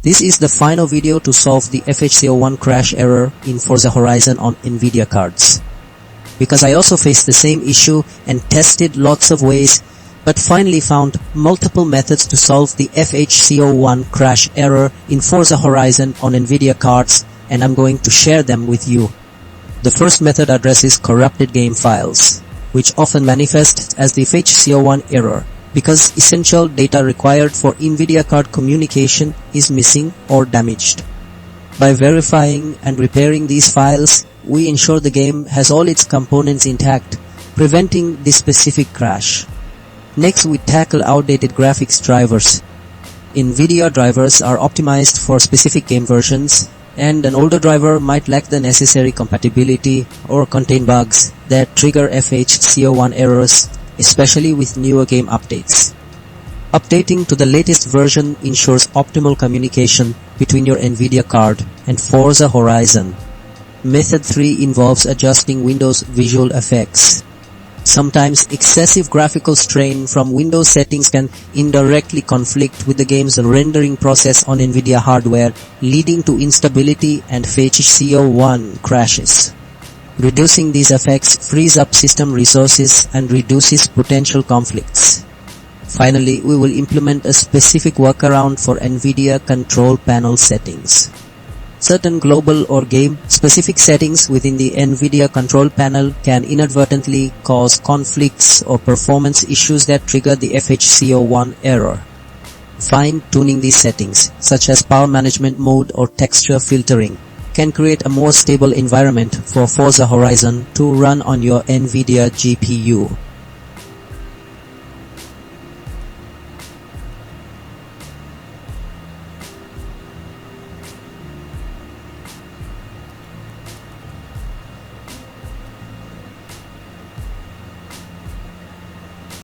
This is the final video to solve the FHC01 crash error in Forza Horizon on Nvidia cards. Because I also faced the same issue and tested lots of ways, but finally found multiple methods to solve the FHC01 crash error in Forza Horizon on Nvidia cards, and I'm going to share them with you. The first method addresses corrupted game files, which often manifest as the FHC01 error, because essential data required for Nvidia card communication is missing or damaged. By verifying and repairing these files, we ensure the game has all its components intact, preventing this specific crash. Next, we tackle outdated graphics drivers. Nvidia drivers are optimized for specific game versions, and an older driver might lack the necessary compatibility or contain bugs that trigger FHC01 errors, especially with newer game updates. Updating to the latest version ensures optimal communication between your Nvidia card and Forza Horizon. Method 3 involves adjusting Windows visual effects. Sometimes excessive graphical strain from Windows settings can indirectly conflict with the game's rendering process on Nvidia hardware, leading to instability and FHC01 crashes. Reducing these effects frees up system resources and reduces potential conflicts. Finally, we will implement a specific workaround for Nvidia control panel settings. Certain global or game-specific settings within the Nvidia control panel can inadvertently cause conflicts or performance issues that trigger the FHC01 error. Fine-tuning these settings, such as power management mode or texture filtering, can create a more stable environment for Forza Horizon to run on your Nvidia GPU.